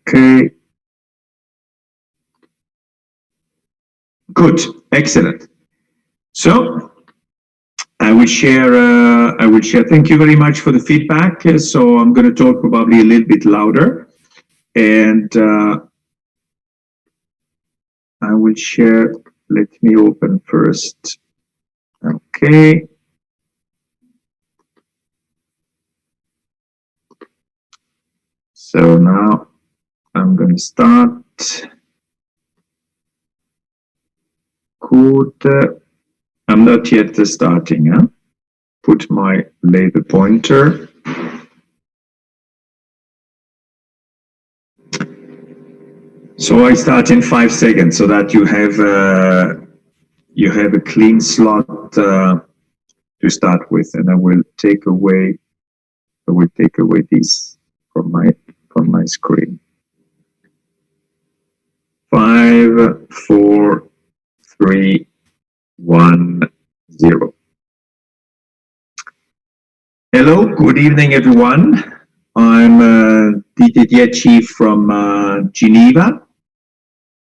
Okay. Good. Excellent. So I will share. Thank you very much for the feedback. So I'm going to talk probably a little bit louder, and I will share. Let me open first. Okay. So now I'm going to start. Good. I'm not yet starting. Huh? Put my laser pointer. So I start in 5 seconds, so that you have a clean slot to start with, and I will take away this from my screen. 5, 4, 3, 1, 0. Hello, good evening, everyone. I'm Didier Chief from Geneva,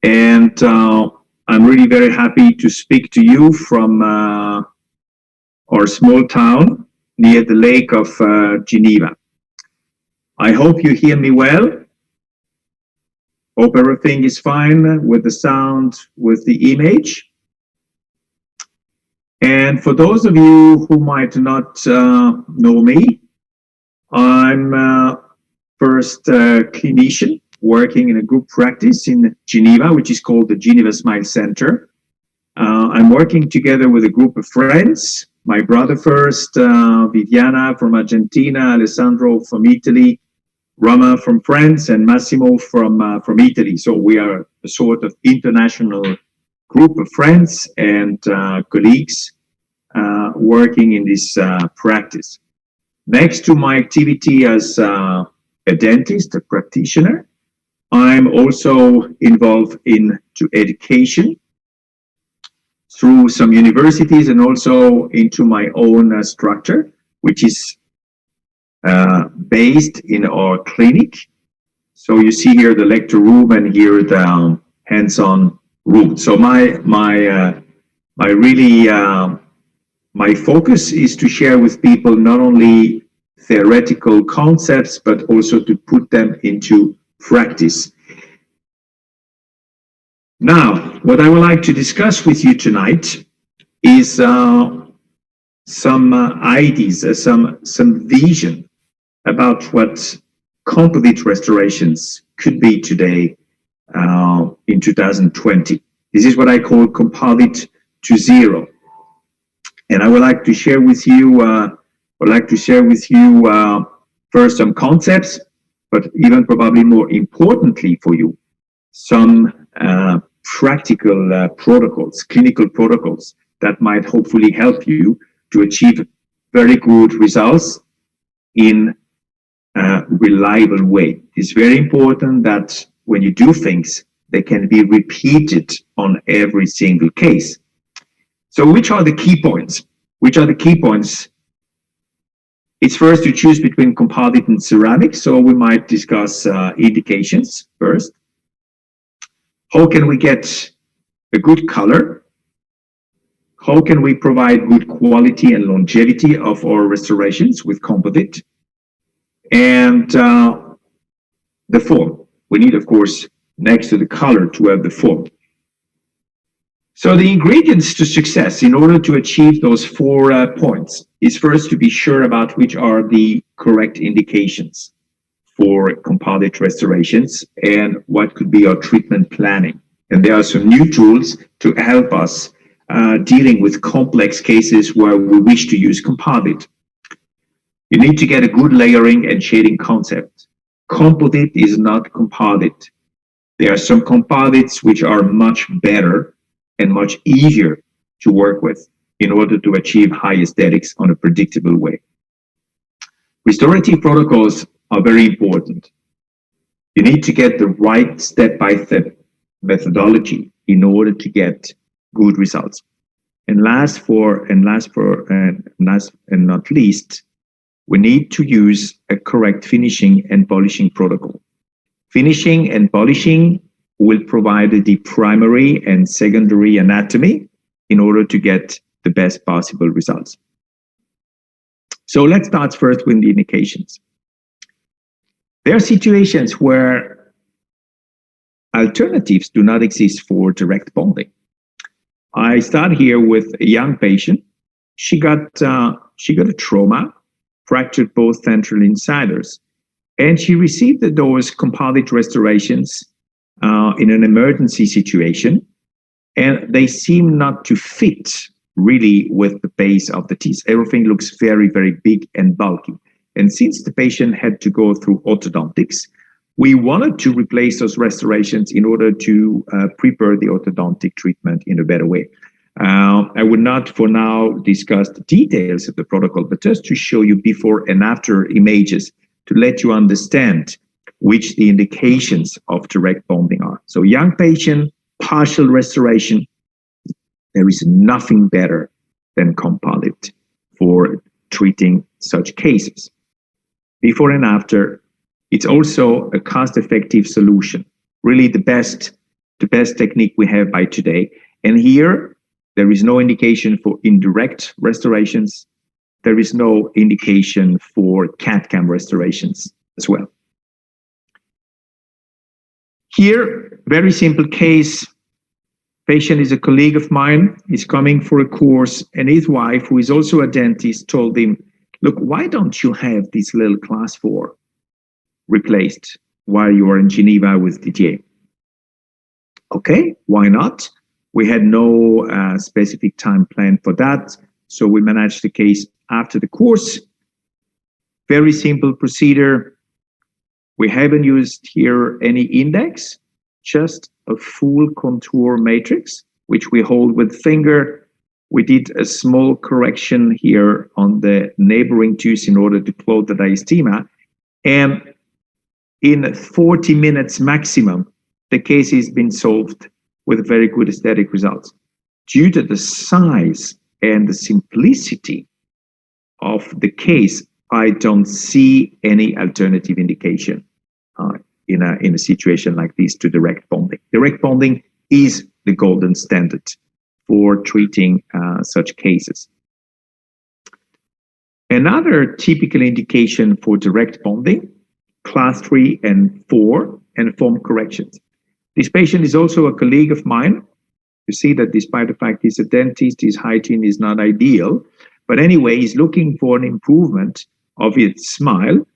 and I'm really very happy to speak to you from our small town near the lake of Geneva. I hope you hear me well. Hope everything is fine with the sound, with the image. And for those of you who might not know me, I'm first a clinician working in a group practice in Geneva, which is called the Geneva Smile Center. I'm working together with a group of friends. My brother first, Viviana from Argentina, Alessandro from Italy, Rama from France, and Massimo from Italy. So we are a sort of international group of friends and colleagues working in this practice. Next to my activity as a dentist, a practitioner, I'm also involved into education through some universities and also into my own structure, which is based in our clinic. So you see here the lecture room and here the hands-on room. So my focus is to share with people not only theoretical concepts, but also to put them into practice. Now, what I would like to discuss with you tonight is some ideas, some vision about what composite restorations could be today in 2020. This is what I call composite to zero. And I would like to share with you, first some concepts, but even probably more importantly for you, some practical protocols, clinical protocols that might hopefully help you to achieve very good results in a reliable way. It's very important that when you do things, they can be repeated on every single case. So which are the key points? It's first to choose between composite and ceramic. So we might discuss indications first. How can we get a good color? How can we provide good quality and longevity of our restorations with composite? And the form. We need, of course, next to the color to have the form. So the ingredients to success in order to achieve those 4 points is first to be sure about which are the correct indications for composite restorations and what could be our treatment planning. And there are some new tools to help us dealing with complex cases where we wish to use composite. You need to get a good layering and shading concept. Composite is not composite. There are some composites which are much better and much easier to work with in order to achieve high aesthetics on a predictable way. Restorative protocols are very important. You need to get the right step-by-step methodology in order to get good results. And last and not least, we need to use a correct finishing and polishing protocol. Finishing and polishing will provide the primary and secondary anatomy in order to get the best possible results. So let's start first with the indications. There are situations where alternatives do not exist for direct bonding. I start here with a young patient. She got a trauma, fractured both central incisors, and she received those composite restorations in an emergency situation, and they seem not to fit really with the base of the teeth. Everything looks very, very big and bulky. And since the patient had to go through orthodontics, we wanted to replace those restorations in order to prepare the orthodontic treatment in a better way. I would not for now discuss the details of the protocol, but just to show you before and after images to let you understand which the indications of direct bonding are. So young patient, partial restoration, there is nothing better than composite for treating such cases. Before and after, it's also a cost-effective solution, really the best technique we have by today. And here, there is no indication for indirect restorations. There is no indication for CAD/CAM restorations as well. Here, very simple case. Patient is a colleague of mine. He's coming for a course, and his wife, who is also a dentist, told him, look, why don't you have this little class 4 replaced while you are in Geneva with Didier? Okay, why not? We had no specific time plan for that, so we managed the case after the course. Very simple procedure. We haven't used here any index, just a full contour matrix, which we hold with finger. We did a small correction here on the neighboring tooth in order to close the diastema. And in 40 minutes maximum, the case has been solved with very good aesthetic results. Due to the size and the simplicity of the case, I don't see any alternative indication in a situation like this to direct bonding. Direct bonding is the golden standard for treating such cases. Another typical indication for direct bonding, class 3 and 4, and form corrections. This patient is also a colleague of mine. You see that despite the fact he's a dentist, his hygiene is not ideal. But anyway, he's looking for an improvement of his smile,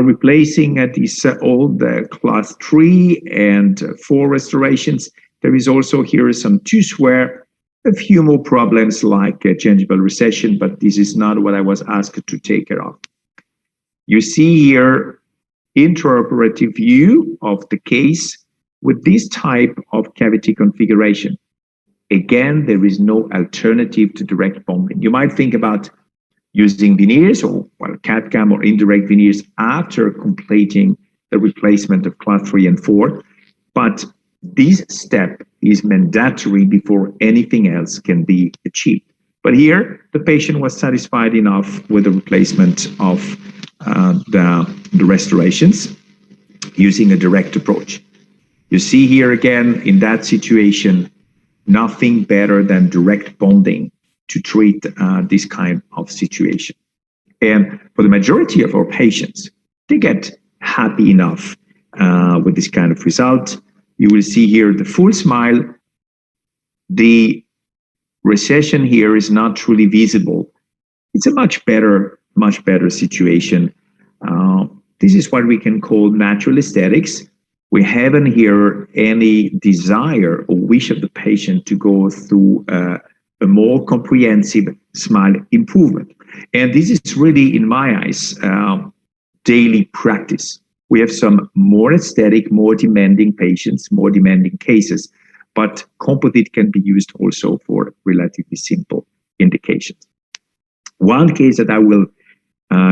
replacing these old class 3 and 4 restorations. There is also here some tooth wear, a few more problems like gingival recession, but this is not what I was asked to take care of. You see here intraoperative view of the case with this type of cavity configuration. Again, there is no alternative to direct bonding. You might think about using veneers or CAD/CAM or indirect veneers after completing the replacement of class 3 and 4, but this step is mandatory before anything else can be achieved. But here, the patient was satisfied enough with the replacement of the restorations using a direct approach. You see here again, in that situation, nothing better than direct bonding to treat this kind of situation. And for the majority of our patients, they get happy enough with this kind of result. You will see here the full smile. The recession here is not truly visible. It's a much better situation. This is what we can call natural aesthetics. We haven't here any desire or wish of the patient to go through a more comprehensive smile improvement. And this is really, in my eyes, daily practice. We have some more aesthetic, more demanding patients, more demanding cases, but composite can be used also for relatively simple indications. One case that I will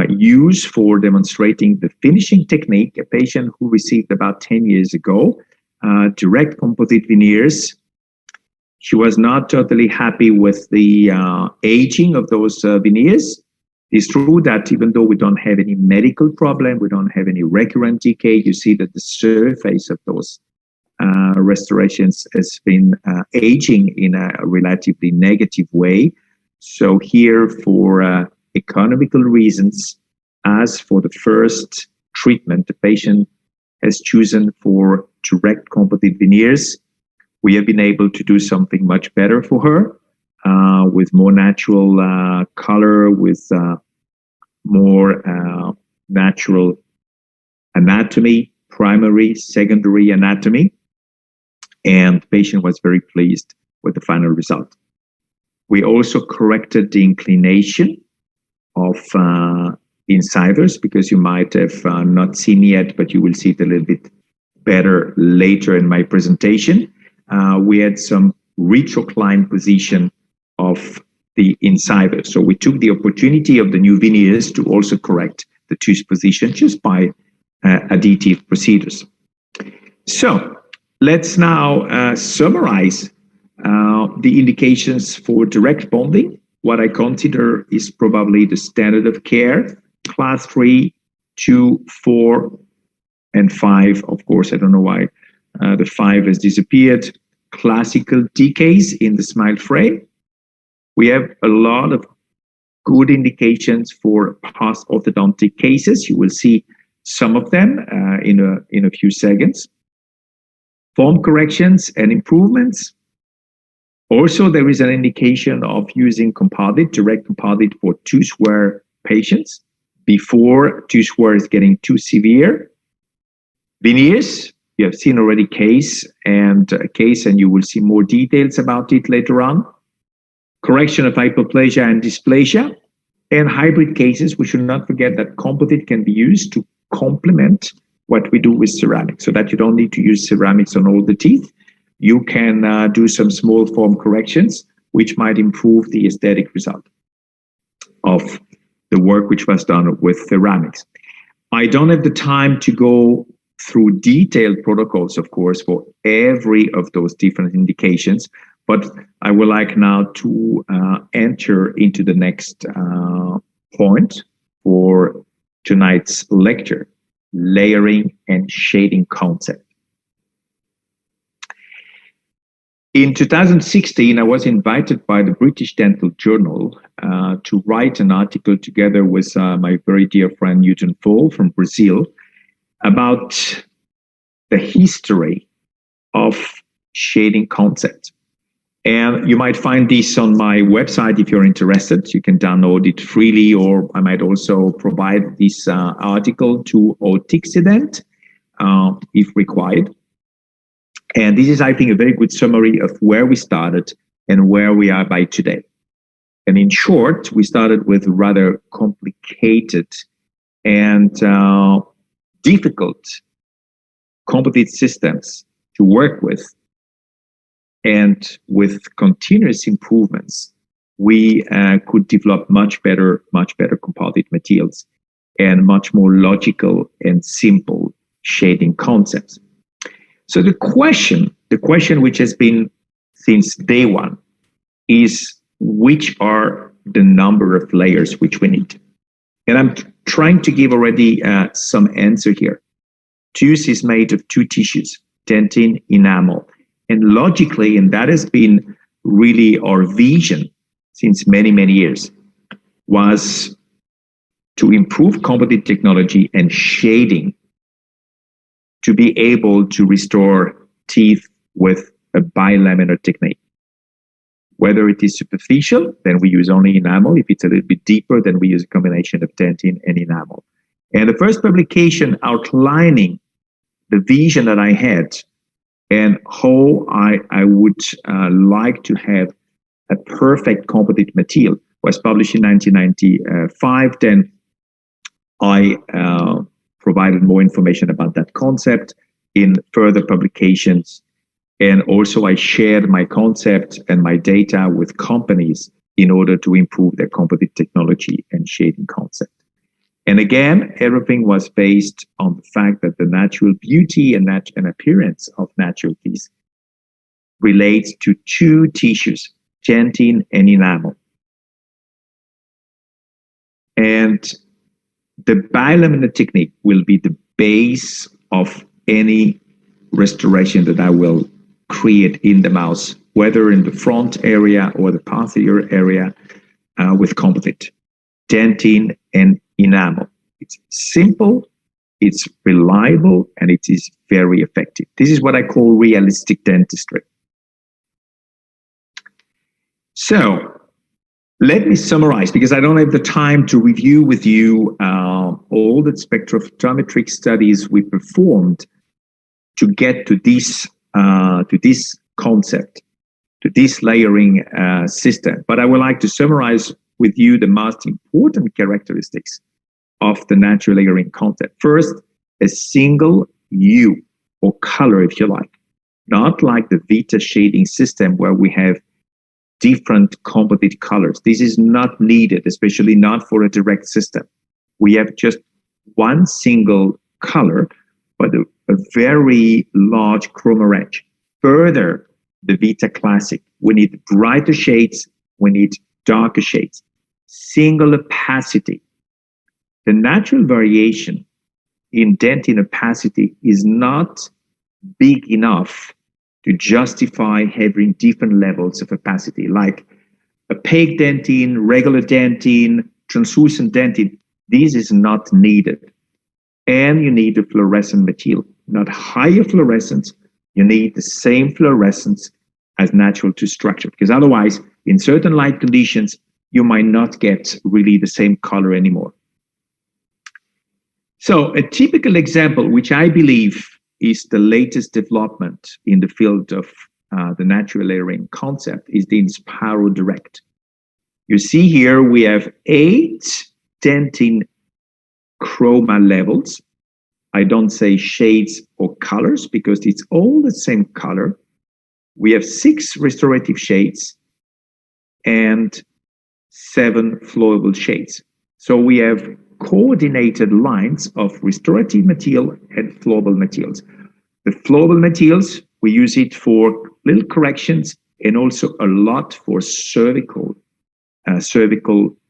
use for demonstrating the finishing technique, a patient who received about 10 years ago, direct composite veneers. She was not totally happy with the aging of those veneers. It's true that even though we don't have any medical problem, we don't have any recurrent decay, you see that the surface of those restorations has been aging in a relatively negative way. So here, for economical reasons, as for the first treatment, the patient has chosen for direct composite veneers. We have been able to do something much better for her, with more natural color, with more natural anatomy, primary, secondary anatomy, and the patient was very pleased with the final result. We also corrected the inclination of incisors, because you might have not seen yet, but you will see it a little bit better later in my presentation. We had some retrocline position of the incisors. So we took the opportunity of the new veneers to also correct the tooth position just by additive procedures. So let's now summarize the indications for direct bonding. What I consider is probably the standard of care, class 3, 2, 4, and 5. Of course, I don't know why the 5 has disappeared. Classical decays in the smile frame. We have a lot of good indications for post-orthodontic cases. You will see some of them in a few seconds. Form corrections and improvements. Also, there is an indication of using composite, direct composite, for tooth wear patients before tooth wear is getting too severe. Veneers, you have seen already case, and you will see more details about it later on. Correction of hyperplasia and dysplasia, and hybrid cases. We should not forget that composite can be used to complement what we do with ceramics, so that you don't need to use ceramics on all the teeth. You can do some small form corrections, which might improve the aesthetic result of the work which was done with ceramics. I don't have the time to go through detailed protocols, of course, for every of those different indications, but I would like now to enter into the next point for tonight's lecture, layering and shading concept. In 2016, I was invited by the British Dental Journal to write an article together with my very dear friend Newton Fall from Brazil about the history of shading concept. And you might find this on my website if you're interested. You can download it freely, or I might also provide this article to Otixident if required. And this is, I think, a very good summary of where we started and where we are by today. And in short, we started with rather complicated and difficult composite systems to work with. And with continuous improvements, we could develop much better composite materials and much more logical and simple shading concepts. So the question which has been since day one is, which are the number of layers which we need? And I'm trying to give already some answer here. Tooth is made of two tissues, dentin, enamel. And logically, and that has been really our vision since many, many years, was to improve composite technology and shading to be able to restore teeth with a bilaminar technique. Whether it is superficial, then we use only enamel. If it's a little bit deeper, then we use a combination of dentin and enamel. And the first publication outlining the vision that I had and how I would like to have a perfect composite material was published in 1995. Then I provided more information about that concept in further publications. And also I shared my concept and my data with companies in order to improve their composite technology and shading concept. And again, everything was based on the fact that the natural beauty and appearance of natural teeth relates to two tissues, dentin and enamel. And the bilaminar technique will be the base of any restoration that I will create in the mouth, whether in the front area or the posterior area with composite, dentin and enamel. It's simple, it's reliable, and it is very effective. This is what I call realistic dentistry. So let me summarize, because I don't have the time to review with you all the spectrophotometric studies we performed to get to this concept, to this layering system. But I would like to summarize with you the most important characteristics of the natural layering concept. First, a single hue or color, if you like, not like the Vita shading system where we have different composite colors. This is not needed, especially not for a direct system. We have just one single color, but a very large chroma range. Further, the Vita Classic, we need brighter shades, we need darker shades. Single opacity. The natural variation in dentin opacity is not big enough to justify having different levels of opacity, like opaque dentin, regular dentin, translucent dentin. This is not needed. And you need a fluorescent material, not higher fluorescence. You need the same fluorescence as natural to structure, because otherwise, in certain light conditions, you might not get really the same color anymore. So a typical example, which I believe is the latest development in the field of the natural layering concept, is the Inspiro Direct. You see here we have 8 dentin chroma levels. I don't say shades or colors because it's all the same color. We have 6 restorative shades and 7 flowable shades. So we have coordinated lines of restorative material and flowable materials. The flowable materials, we use it for little corrections and also a lot for cervical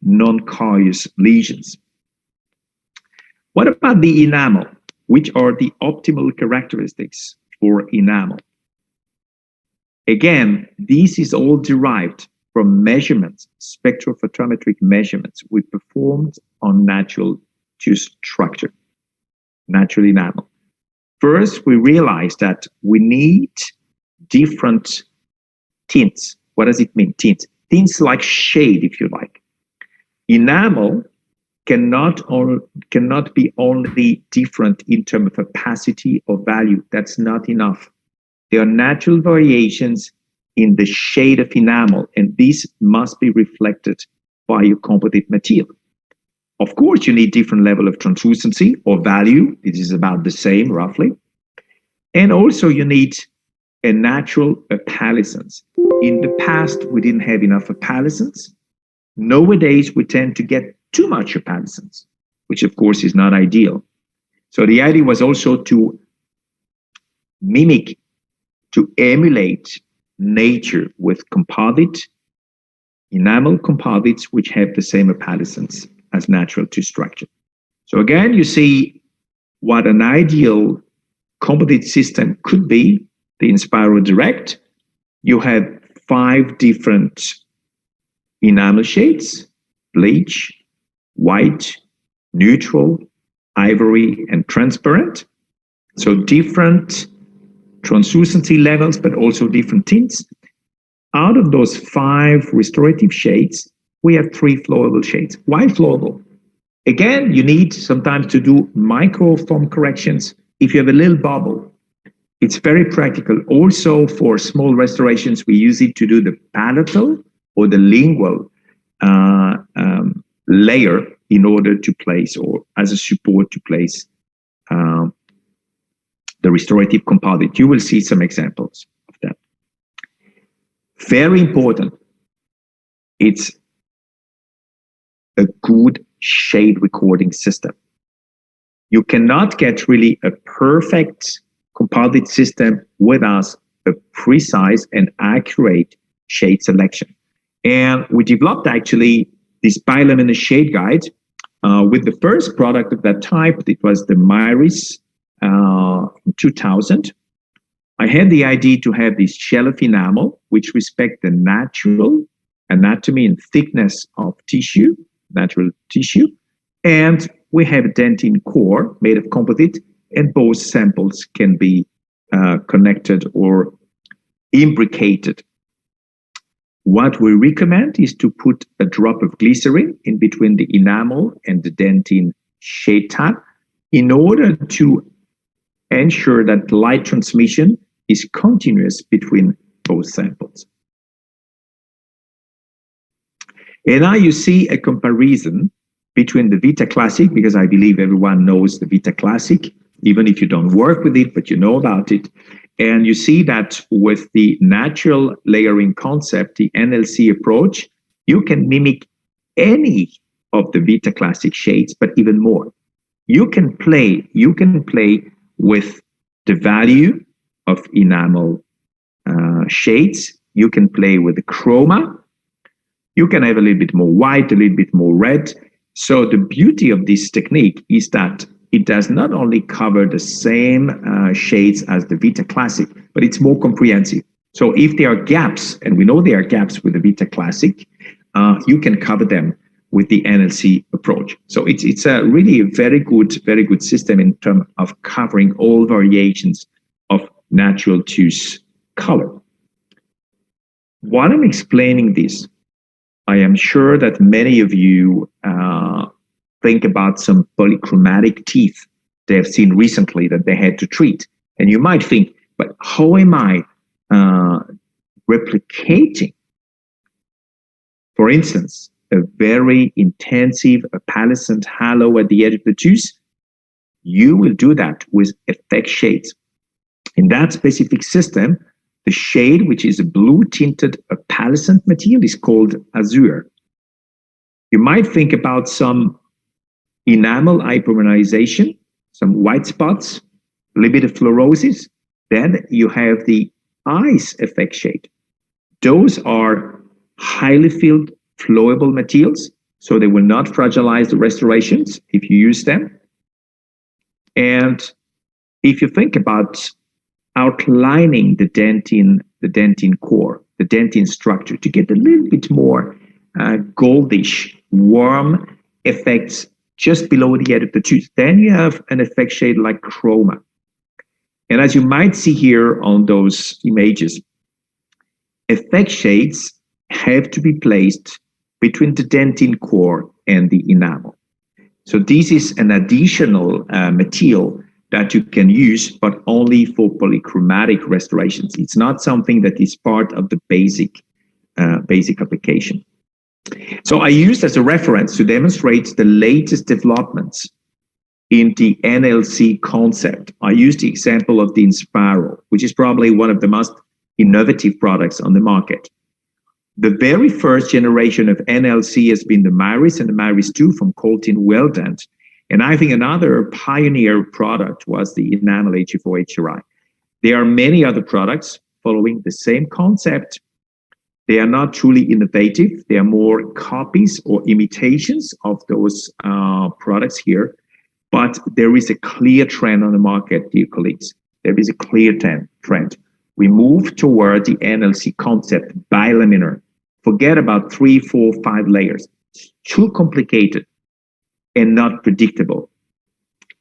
non-carious lesions. What about the enamel? Which are the optimal characteristics for enamel? Again, this is all derived from measurements, spectrophotometric measurements we performed on natural tooth structure, natural enamel. First, we realized that we need different tints. What does it mean, tints? Tints like shade, if you like. Enamel cannot be only different in terms of opacity or value. That's not enough. There are natural variations in the shade of enamel, and this must be reflected by your composite material. Of course, you need different level of translucency or value. It is about the same, roughly. And also you need a natural opalescence. In the past, we didn't have enough opalescence. Nowadays, we tend to get too much opalescence, which of course is not ideal. So the idea was also to mimic, to emulate nature with composite, enamel composites, which have the same opalescence as natural tooth structure. So again, you see what an ideal composite system could be, the Inspiro Direct. You have 5 different enamel shades: bleach, white, neutral, ivory, and transparent. So different translucency levels, but also different tints. Out of those 5 restorative shades, we have 3 flowable shades. Why flowable? Again, you need sometimes to do micro foam corrections. If you have a little bubble, it's very practical. Also for small restorations, we use it to do the palatal or the lingual layer in order to place, or as a support to place the restorative composite. You will see some examples of that. Very important, it's a good shade recording system. You cannot get really a perfect composite system without a precise and accurate shade selection. And we developed actually this bioluminescent shade guide with the first product of that type. It was the Myris in 2000. I had the idea to have this shell of enamel, which respect the natural anatomy and thickness of tissue, natural tissue. And we have a dentine core made of composite, and both samples can be connected or imbricated. What we recommend is to put a drop of glycerin in between the enamel and the dentine shade tab in order to ensure that light transmission is continuous between both samples. And now you see a comparison between the Vita Classic, because I believe everyone knows the Vita Classic, even if you don't work with it, but you know about it. And you see that with the natural layering concept, the NLC approach, you can mimic any of the Vita Classic shades, but even more. You can play with the value of enamel shades. You can play with the chroma. You can have a little bit more white, a little bit more red. So the beauty of this technique is that it does not only cover the same shades as the Vita Classic, but it's more comprehensive. So if there are gaps, and we know there are gaps with the Vita Classic, you can cover them with the NLC approach. So it's a really very good system in terms of covering all variations of natural tooth color. While I'm explaining this, I am sure that many of you think about some polychromatic teeth they have seen recently that they had to treat. And you might think, but how am I replicating, for instance, a very intensive opalescent halo at the edge of the tooth? You will do that with effect shades. In that specific system, the shade, which is a blue tinted opalescent material, is called azure. You might think about some enamel hypermineralization, some white spots, a little bit of fluorosis. Then you have the ice effect shade. Those are highly filled flowable materials, so they will not fragilize the restorations if you use them. And if you think about outlining the dentine core, the dentine structure, to get a little bit more goldish, warm effects just below the edge of the tooth, then you have an effect shade like chroma. And as you might see here on those images, effect shades have to be placed between the dentine core and the enamel. So this is an additional material that you can use, but only for polychromatic restorations. It's not something that is part of the basic application. So I used as a reference to demonstrate the latest developments in the NLC concept. I used the example of the Inspiro, which is probably one of the most innovative products on the market. The very first generation of NLC has been the Myris and the Myris 2 from Coltin Weldent. And I think another pioneer product was the enamel HFO HRI. There are many other products following the same concept. They are not truly innovative. They are more copies or imitations of those products here. But there is a clear trend on the market, dear colleagues. There is a clear trend. We move toward the NLC concept, bilaminar. Forget about 3, 4, 5 layers. It's too complicated. and not predictable.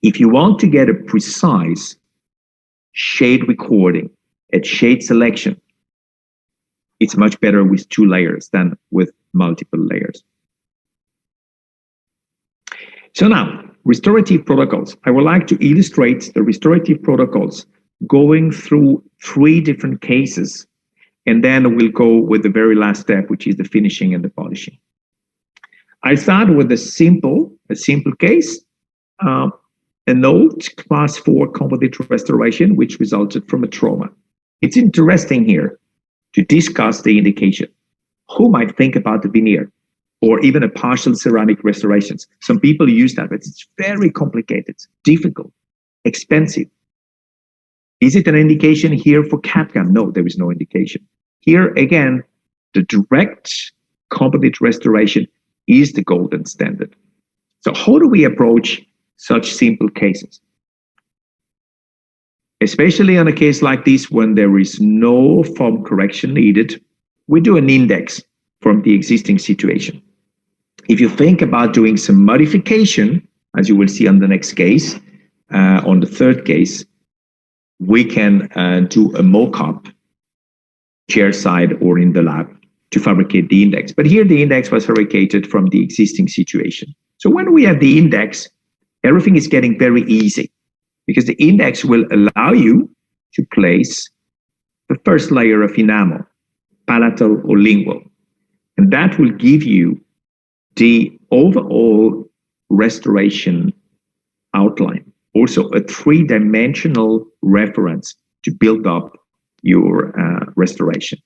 If you want to get a precise shade recording and shade selection, it's much better with 2 layers than with multiple layers. So now, restorative protocols. I would like to illustrate the restorative protocols going through 3 different cases, and then we'll go with the very last step, which is the finishing and the polishing. I start with a simple case, an old class 4 composite restoration, which resulted from a trauma. It's interesting here to discuss the indication. Who might think about the veneer or even a partial ceramic restorations? Some people use that, but it's very complicated, difficult, expensive. Is it an indication here for CAD/CAM? No, there is no indication. Here again, the direct composite restoration is the golden standard. So how do we approach such simple cases? Especially on a case like this, when there is no foam correction needed, we do an index from the existing situation. If you think about doing some modification, as you will see on the next case, on the third case, we can do a mock-up chairside or in the lab to fabricate the index. But here the index was fabricated from the existing situation. So when we have the index, everything is getting very easy, because the index will allow you to place the first layer of enamel, palatal or lingual. And that will give you the overall restoration outline, also a 3-dimensional reference to build up your restoration.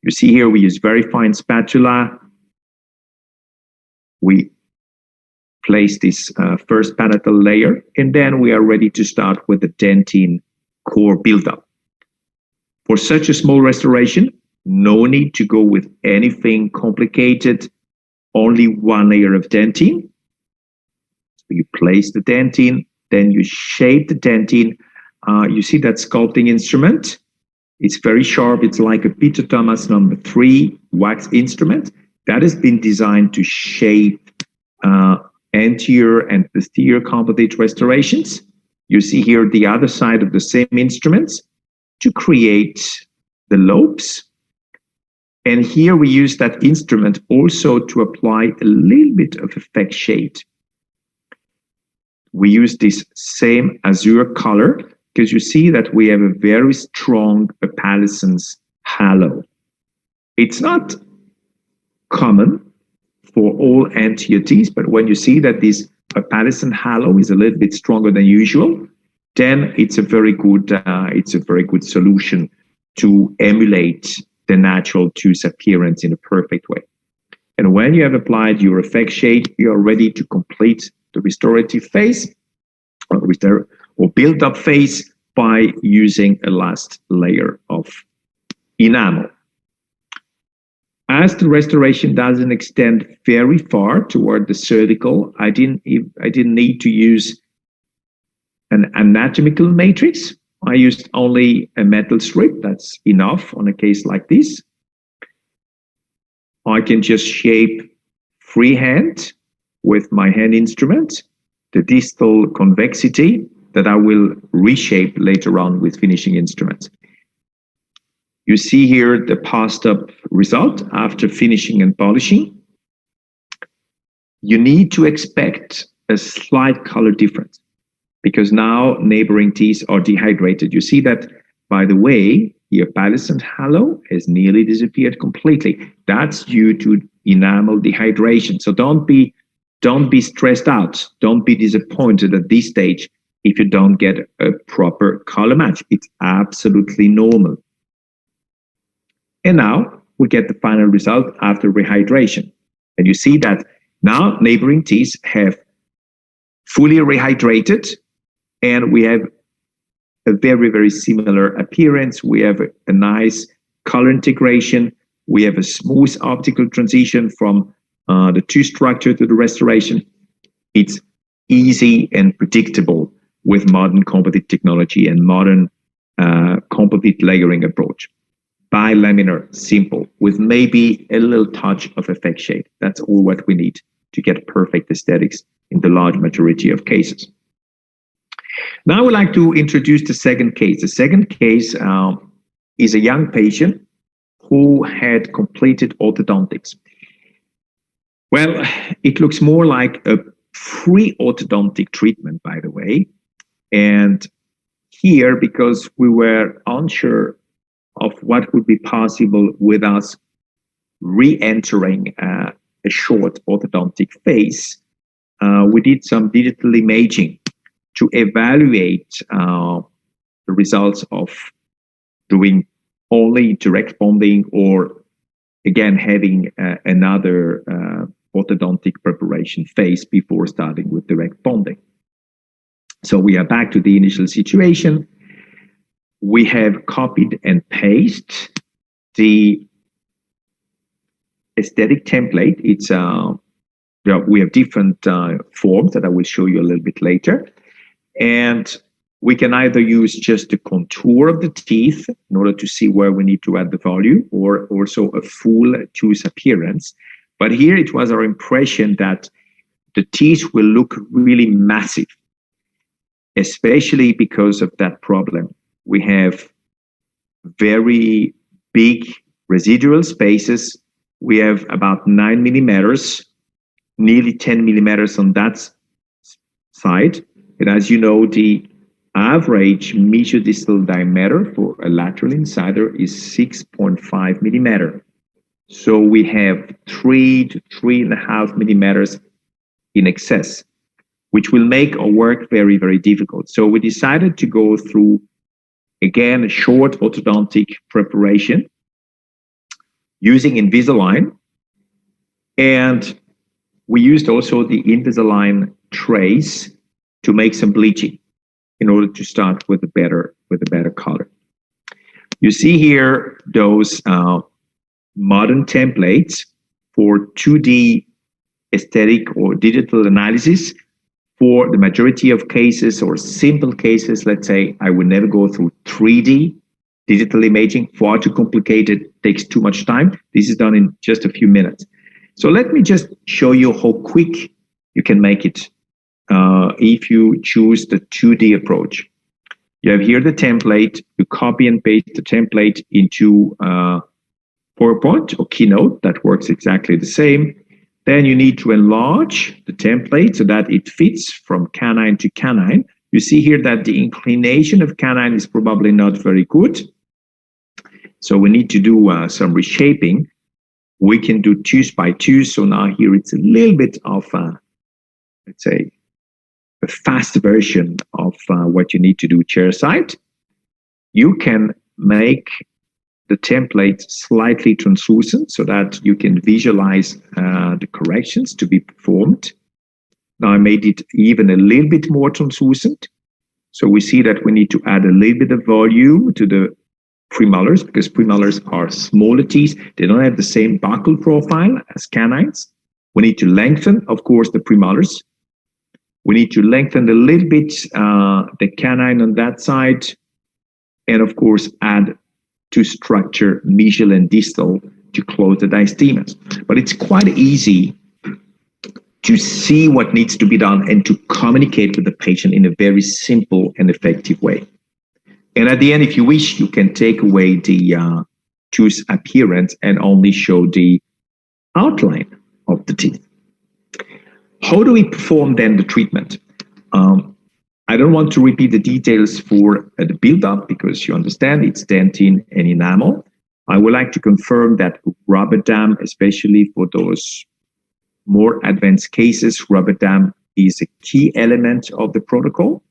You see here we use very fine spatula. We place this first palatal layer, and then we are ready to start with the dentine core buildup. For such a small restoration, no need to go with anything complicated, only 1 layer of dentine. So you place the dentine, then you shape the dentine. You see that sculpting instrument? It's very sharp. It's like a Peter Thomas number 3 wax instrument that has been designed to shape anterior and posterior composite restorations. You see here the other side of the same instruments to create the lobes. And here we use that instrument also to apply a little bit of effect shade. We use this same azure color because you see that we have a very strong opalescence halo. It's not common for all anti-UTs, but when you see that this opalescent halo is a little bit stronger than usual, then it's a very good solution to emulate the natural tooth appearance in a perfect way. And when you have applied your effect shade, you are ready to complete the restorative phase or build-up phase by using a last layer of enamel. As the restoration doesn't extend very far toward the cervical, I didn't need to use an anatomical matrix. I used only a metal strip. That's enough on a case like this. I can just shape freehand with my hand instrument the distal convexity that I will reshape later on with finishing instruments. You see here the passed up result after finishing and polishing. You need to expect a slight color difference because now neighboring teeth are dehydrated. You see that, by the way, the opalescent halo has nearly disappeared completely. That's due to enamel dehydration. So don't be stressed out. Don't be disappointed at this stage if you don't get a proper color match. It's absolutely normal. And now we get the final result after rehydration. And you see that now neighboring teeth have fully rehydrated, and we have a very, very similar appearance. We have a nice color integration. We have a smooth optical transition from the tooth structure to the restoration. It's easy and predictable with modern composite technology and modern composite layering approach. Bilaminar, simple, with maybe a little touch of effect shade. That's all what we need to get perfect aesthetics in the large majority of cases. Now I would like to introduce the second case. The second case is a young patient who had completed orthodontics. Well, it looks more like a pre-orthodontic treatment, by the way. And here, because we were unsure of what would be possible with us re-entering a short orthodontic phase, we did some digital imaging to evaluate the results of doing only direct bonding or, again, having another orthodontic preparation phase before starting with direct bonding. So we are back to the initial situation. We have copied and pasted the aesthetic template. It's we have different forms that I will show you a little bit later. And we can either use just the contour of the teeth in order to see where we need to add the volume, or also a full tooth appearance. But here it was our impression that the teeth will look really massive, especially because of that problem. We have very big residual spaces. We have about 9 millimeters, nearly 10 millimeters on that side. And as you know, the average mesiodistal diameter for a lateral incisor is 6.5 millimeter. So we have 3 to 3.5 millimeters in excess, which will make our work very, very difficult. So we decided to go through, again, a short orthodontic preparation using Invisalign. And we used also the Invisalign trays to make some bleaching in order to start with a better color. You see here those modern templates for 2D aesthetic or digital analysis. For the majority of cases or simple cases, let's say, I would never go through 3D digital imaging, far too complicated, takes too much time. This is done in just a few minutes. So let me just show you how quick you can make it if you choose the 2D approach. You have here the template, you copy and paste the template into PowerPoint or Keynote, that works exactly the same. Then you need to enlarge the template so that it fits from canine to canine. You see here that the inclination of canine is probably not very good. So we need to do some reshaping. We can do tooth by tooth. So now here it's a little bit of, let's say, a fast version of what you need to do chairside. You can make the template slightly translucent so that you can visualize the corrections to be performed. Now I made it even a little bit more translucent. So we see that we need to add a little bit of volume to the premolars, because premolars are smaller teeth. They don't have the same buccal profile as canines. We need to lengthen, of course, the premolars. We need to lengthen a little bit the canine on that side. And of course, add to structure mesial and distal to close the diastemas. But it's quite easy to see what needs to be done and to communicate with the patient in a very simple and effective way. And at the end, if you wish, you can take away the tooth appearance and only show the outline of the teeth. How do we perform then the treatment? I don't want to repeat the details for the build-up because you understand it's dentin and enamel. I would like to confirm that rubber dam, especially for those more advanced cases, rubber dam is a key element of the protocol.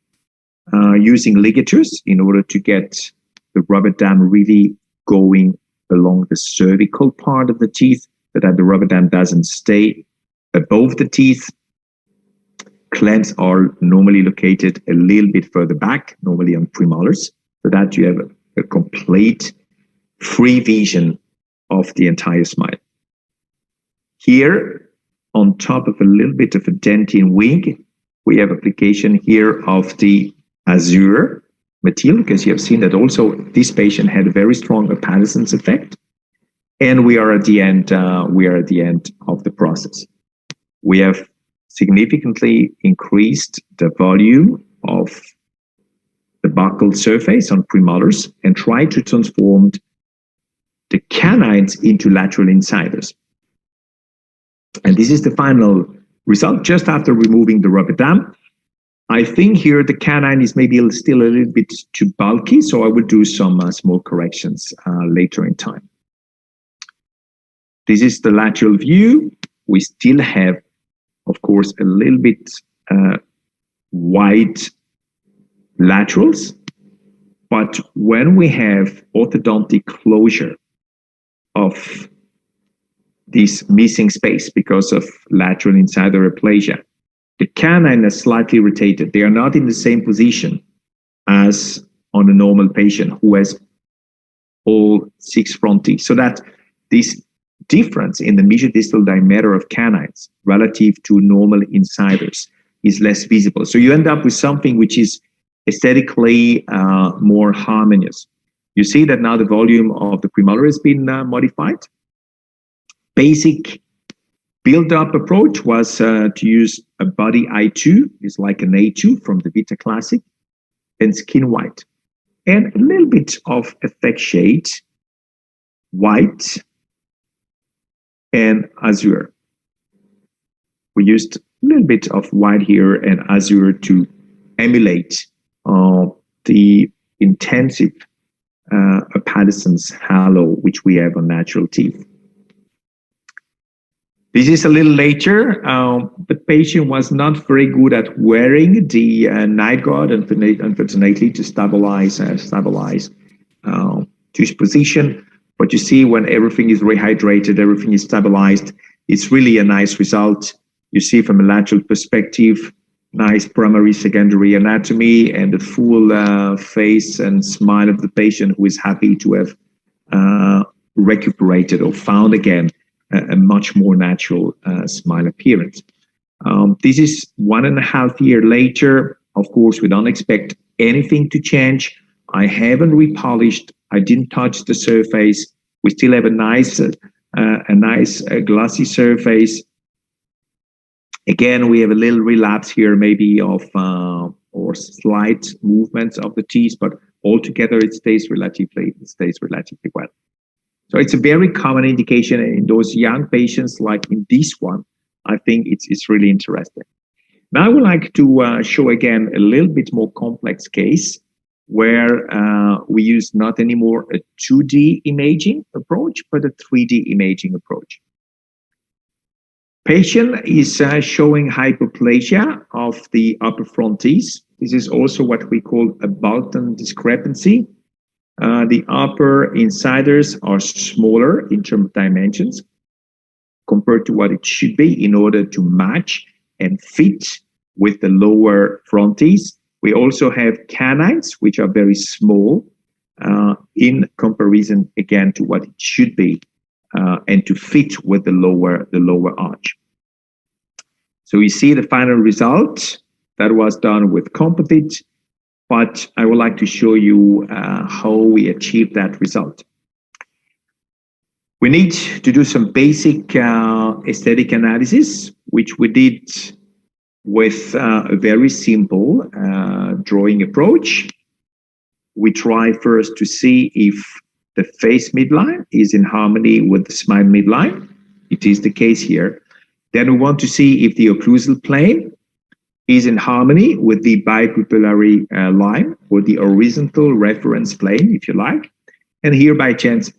Using ligatures in order to get the rubber dam really going along the cervical part of the teeth, so that the rubber dam doesn't stay above the teeth. Clamps are normally located a little bit further back, normally on premolars, so that you have a complete free vision of the entire smile. Here, on top of a little bit of a dentin wing, we have application here of the Azure material, because you have seen that also this patient had a very strong apaliscence effect. And we are at the end. We are at the end of the process. We have significantly increased the volume of the buccal surface on premolars and tried to transform the canines into lateral incisors. And this is the final result just after removing the rubber dam. I think here the canine is maybe still a little bit too bulky, so I will do some small corrections later in time. This is the lateral view. We still have, of course, a little bit wide laterals, but when we have orthodontic closure of this missing space because of lateral incisor aplasia, the canine is slightly rotated. They are not in the same position as on a normal patient who has all 6 front teeth. So that this difference in the mesiodistal diameter of canines relative to normal incisors is less visible. So you end up with something which is aesthetically more harmonious. You see that now the volume of the premolar has been modified. Basic build-up approach was to use a body I2, it's like an A2 from the Vita Classic, and skin white. And a little bit of effect shade, white and azure. We used a little bit of white here and azure to emulate the intensive apodescence halo which we have on natural teeth. This is a little later. The patient was not very good at wearing the night guard, unfortunately, to stabilize tooth position. But you see, when everything is rehydrated, everything is stabilized, it's really a nice result. You see from a lateral perspective, nice primary, secondary anatomy, and the full face and smile of the patient who is happy to have recuperated or found again a much more natural smile appearance. This is 1.5 years later. Of course, we don't expect anything to change. I haven't repolished. I didn't touch the surface. We still have a nice glossy surface. Again, we have a little relapse here, maybe of or slight movements of the teeth, but altogether it stays relatively well. So it's a very common indication in those young patients, like in this one. I think it's really interesting. Now I would like to show again a little bit more complex case where we use not anymore a 2D imaging approach, but a 3D imaging approach. Patient is showing hypoplasia of the upper front teeth. This is also what we call a Bolton discrepancy. The upper incisors are smaller in terms of dimensions compared to what it should be in order to match and fit with the lower front teeth. We also have canines, which are very small in comparison, again, to what it should be and to fit with the lower arch. So you see the final result that was done with composite, but I would like to show you how we achieved that result. We need to do some basic aesthetic analysis, which we did with a very simple drawing approach. We try first to see if the face midline is in harmony with the smile midline. It is the case here. Then we want to see if the occlusal plane is in harmony with the bipupillary line or the horizontal reference plane, if you like. And here, by chance,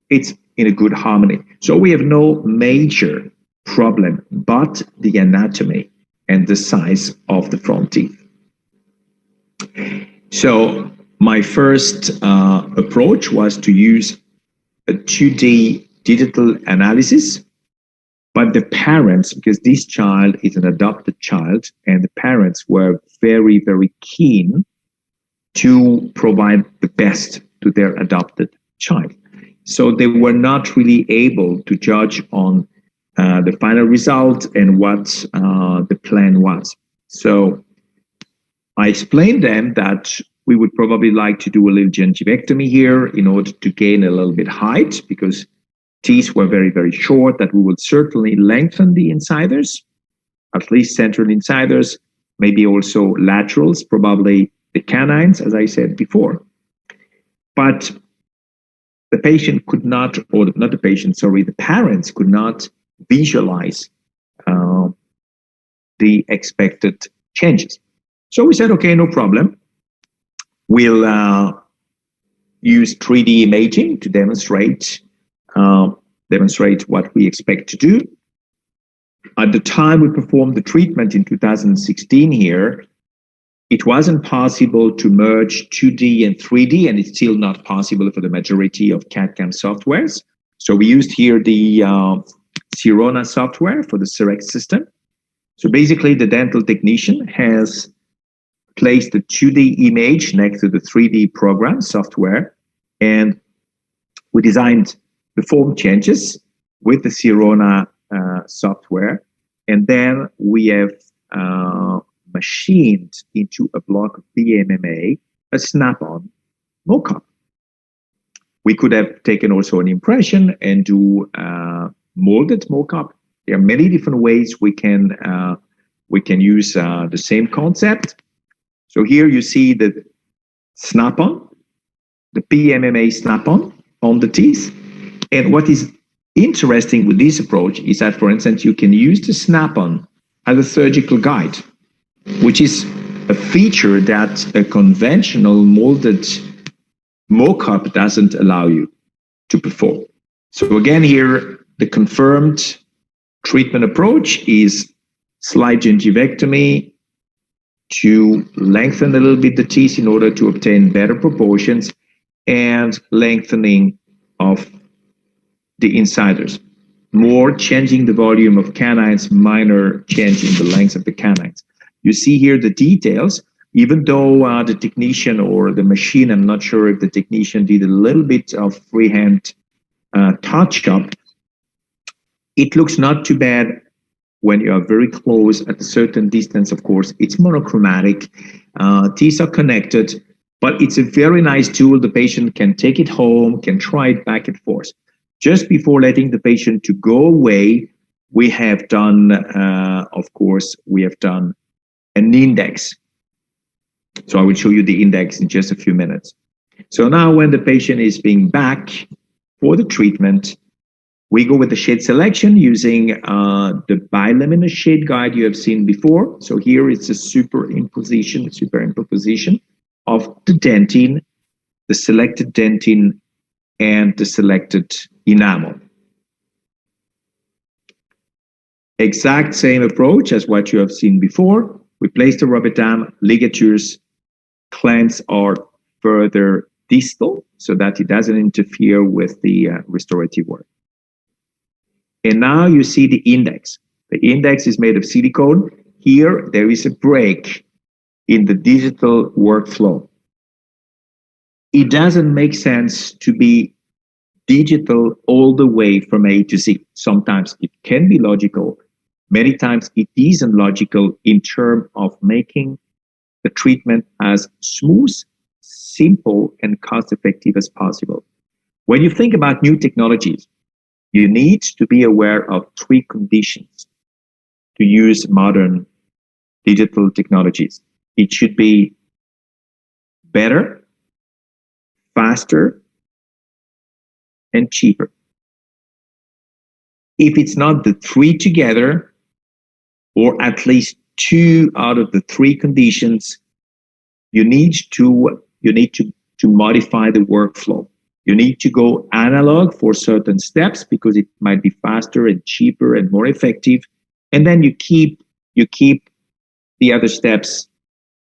it's in a good harmony. So we have no major problem but the anatomy and the size of the front teeth. So my first approach was to use a 2D digital analysis, but the parents, because this child is an adopted child, and the parents were very, very keen to provide the best to their adopted child. So they were not really able to judge on the final result and what the plan was. So I explained them that we would probably like to do a little gingivectomy here in order to gain a little bit height, because teeth were very, very short, that we would certainly lengthen the incisors. at least central incisors, maybe also laterals, probably the canines, as I said before. But the patient could not, or not the patient, sorry, the parents could not visualize the expected changes. So we said, okay, no problem. We'll use 3D imaging to demonstrate what we expect to do. At the time we performed the treatment in 2016 here, it wasn't possible to merge 2D and 3D, and it's still not possible for the majority of CAD/CAM softwares. So we used here the Sirona software for the CEREC system. So basically, the dental technician has placed the 2D image next to the 3D program software, and we designed the form changes with the Sirona software, and then we have machined into a block of PMMA a snap-on mock-up. We could have taken also an impression and do molded mock-up. There are many different ways we can use the same concept. So here you see the snap-on, the PMMA snap-on on the teeth. And what is interesting with this approach is that, for instance, you can use the snap-on as a surgical guide, which is a feature that a conventional molded mock-up doesn't allow you to perform. So again, here, the confirmed treatment approach is slight gingivectomy to lengthen a little bit the teeth in order to obtain better proportions, and lengthening of the incisors. More changing the volume of canines, minor change in the length of the canines. You see here the details, even though the technician or the machine, I'm not sure if the technician did a little bit of freehand touch-up, it looks not too bad when you are very close at a certain distance. Of course, it's monochromatic, teeth are connected, but it's a very nice tool. The patient can take it home, can try it back and forth. Just before letting the patient to go away, we have done, of course, we have done an index. So I will show you the index in just a few minutes. So now when the patient is being back for the treatment, we go with the shade selection using the bilaminar shade guide you have seen before. So here it's a superimposition of the dentine, the selected dentine, and the selected enamel. Exact same approach as what you have seen before. We place the rubber dam, ligatures, clamps are further distal so that it doesn't interfere with the restorative work. And now you see the index. The index is made of silicone. Here, there is a break in the digital workflow. It doesn't make sense to be digital all the way from A to Z. Sometimes it can be logical. Many times it isn't logical in terms of making the treatment as smooth, simple, and cost-effective as possible. When you think about new technologies, you need to be aware of three conditions to use modern digital technologies. It should be better, faster, and cheaper. If it's not the three together, or at least two out of the three conditions, you need to modify the workflow. You need to go analog for certain steps because it might be faster and cheaper and more effective. And then you keep the other steps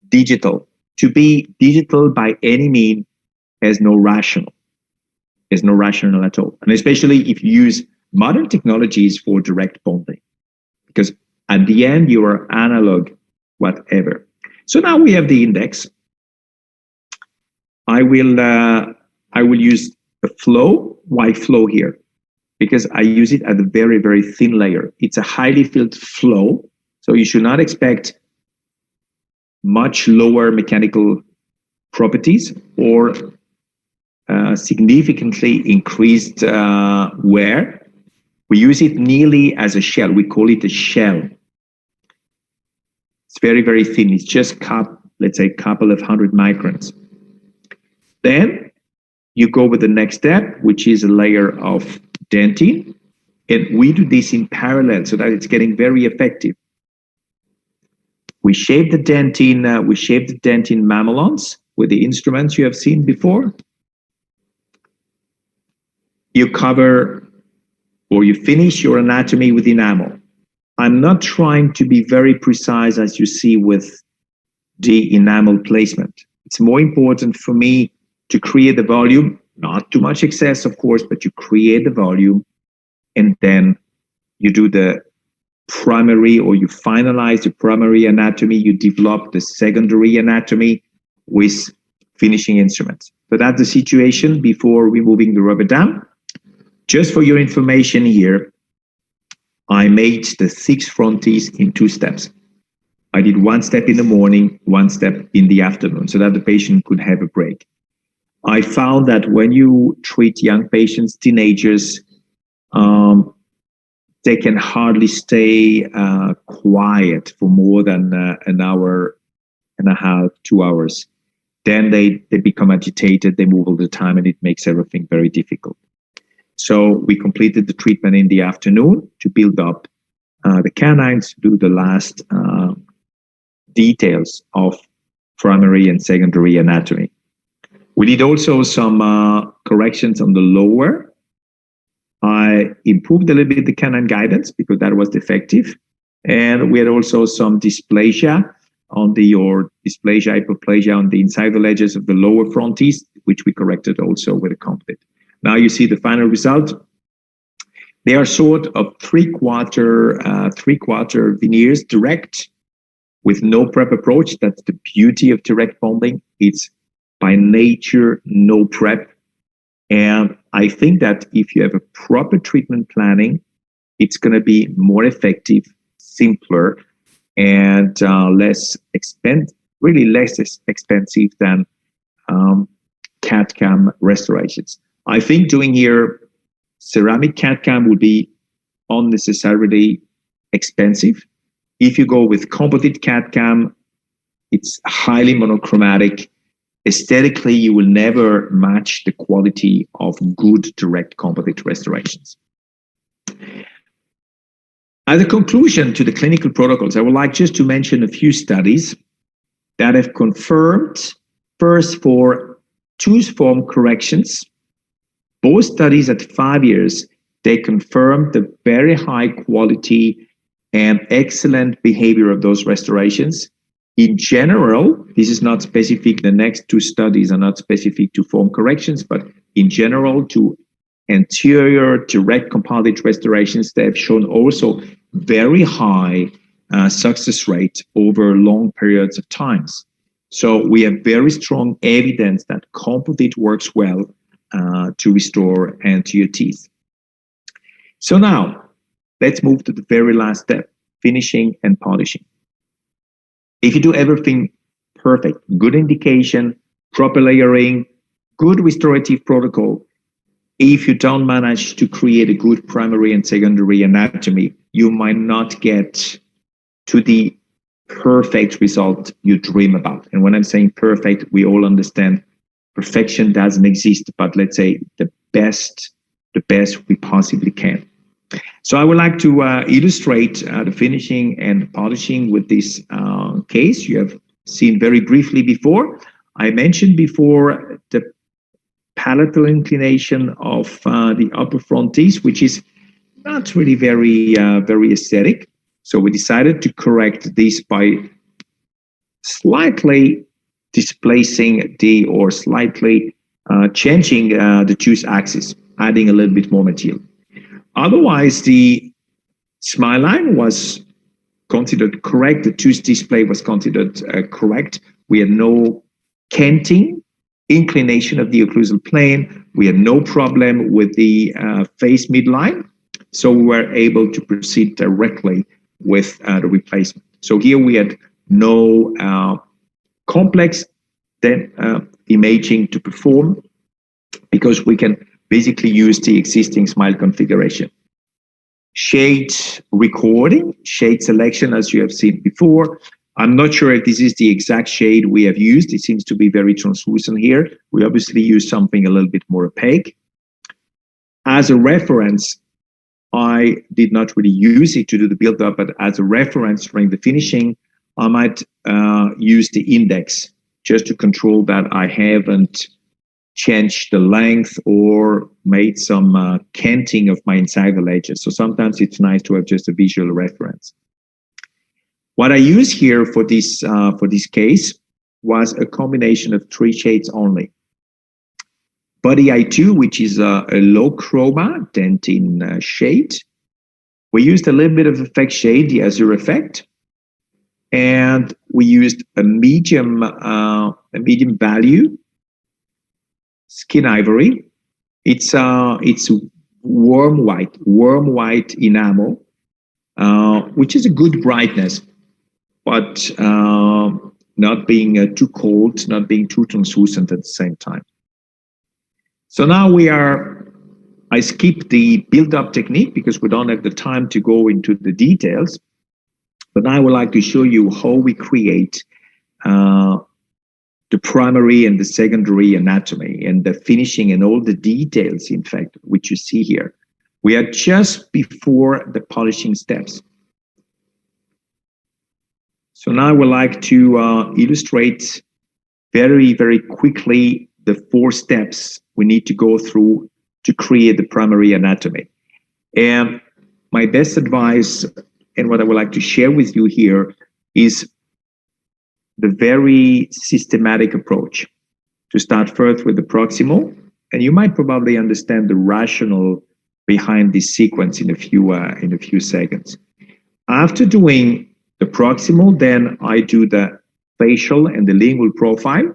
digital. To be digital by any means has no rational. There's no rational at all. And especially if you use modern technologies for direct bonding. Because at the end, you are analog, whatever. So now we have the index. I will use a flow. Why flow here? Because I use it at a very, very thin layer. It's a highly filled flow. So you should not expect much lower mechanical properties or significantly increased wear. We use it nearly as a shell. We call it a shell. It's very, very thin. It's just, let's say, a couple of 100 microns. Then you go with the next step, which is a layer of dentine. And we do this in parallel so that it's getting very effective. We shape the dentine mamelons with the instruments you have seen before. You cover or you finish your anatomy with enamel. I'm not trying to be very precise, as you see with the enamel placement. It's more important for me to create the volume, not too much excess, of course, but you create the volume, and then you do the primary, or you finalize the primary anatomy, you develop the secondary anatomy with finishing instruments. So that's the situation before removing the rubber dam. Just for your information here, I made the 6 fronties in 2 steps. I did 1 step in the morning, 1 step in the afternoon, so that the patient could have a break. I found that when you treat young patients, teenagers, they can hardly stay quiet for more than an hour and a half, 2 hours. Then they become agitated, they move all the time, and it makes everything very difficult. So we completed the treatment in the afternoon to build up the canines, to do the last details of primary and secondary anatomy. We did also some corrections on the lower. I improved a little bit the canine guidance because that was defective. And we had also some dysplasia dysplasia, hyperplasia on the inside the ledges of the lower fronties, which we corrected also with a composite. Now you see the final result. They are sort of three-quarter veneers, direct, with no prep approach. That's the beauty of direct bonding. It's by nature no prep. And I think that if you have a proper treatment planning, it's going to be more effective, simpler, and less expensive than CAD/CAM restorations. I think doing here ceramic CAD/CAM would be unnecessarily expensive. If you go with composite CAD/CAM, it's highly monochromatic. Aesthetically, you will never match the quality of good direct composite restorations. As a conclusion to the clinical protocols, I would like just to mention a few studies that have confirmed, first, for tooth form corrections. Both studies at 5 years, they confirmed the very high quality and excellent behavior of those restorations. In general, this is not specific, the next 2 studies are not specific to form corrections, but in general to anterior direct composite restorations, they have shown also very high success rate over long periods of times. So we have very strong evidence that composite works well to restore anterior teeth. So now, let's move to the very last step, finishing and polishing. If you do everything perfect, good indication, proper layering, good restorative protocol, if you don't manage to create a good primary and secondary anatomy, you might not get to the perfect result you dream about. And when I'm saying perfect, we all understand perfection doesn't exist, but let's say the best we possibly can. So I would like to illustrate the finishing and polishing with this case you have seen very briefly before. I mentioned before the palatal inclination of the upper fronties, which is not really very aesthetic. So we decided to correct this by slightly displacing or slightly changing the tooth axis, adding a little bit more material. Otherwise, the smile line was considered correct. The tooth display was considered correct. We had no canting, inclination of the occlusal plane. We had no problem with the face midline. So we were able to proceed directly with the replacement. So here we had no complex imaging to perform because we can basically use the existing smile configuration. Shade recording, shade selection, as you have seen before. I'm not sure if this is the exact shade we have used. It seems to be very translucent here. We obviously use something a little bit more opaque. As a reference, I did not really use it to do the build-up, but as a reference during the finishing, I might use the index just to control that I haven't changed the length or made some canting of my incisal edges. So sometimes it's nice to have just a visual reference. What I use here for this case was a combination of 3 shades only. Body I2, which is a low chroma dentin shade. We used a little bit of effect shade, the Azure effect, and we used a medium value skin ivory. It's warm white enamel, which is a good brightness, but not being too cold, not being too translucent at the same time. So now I skipped the build-up technique because we don't have the time to go into the details, but now I would like to show you how we create the primary and the secondary anatomy and the finishing and all the details, in fact, which you see here. We are just before the polishing steps. So now I would like to illustrate very, very quickly the 4 steps we need to go through to create the primary anatomy. And my best advice and what I would like to share with you here is the very systematic approach to start first with the proximal, and you might probably understand the rationale behind this sequence in a few seconds. After doing the proximal, then I do the facial and the lingual profile.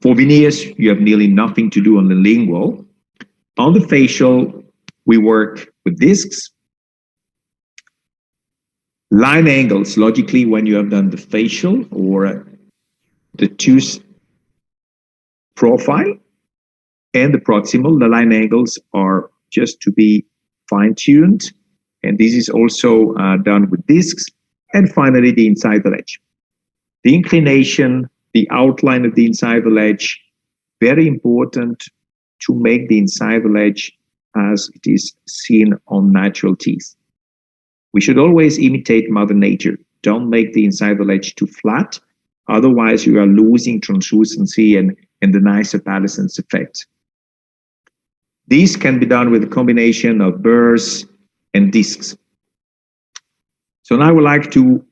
For veneers, you have nearly nothing to do on the lingual. On the facial, we work with discs. Line angles, logically, when you have done the facial or the tooth profile and the proximal, the line angles are just to be fine-tuned. And this is also done with discs. And finally, the incisal edge. The inclination, the outline of the incisal edge, very important to make the incisal edge as it is seen on natural teeth. We should always imitate Mother Nature. Don't make the incisal edge too flat. Otherwise, you are losing translucency and the nice opalescence effect. These can be done with a combination of burrs and discs. So now I would like to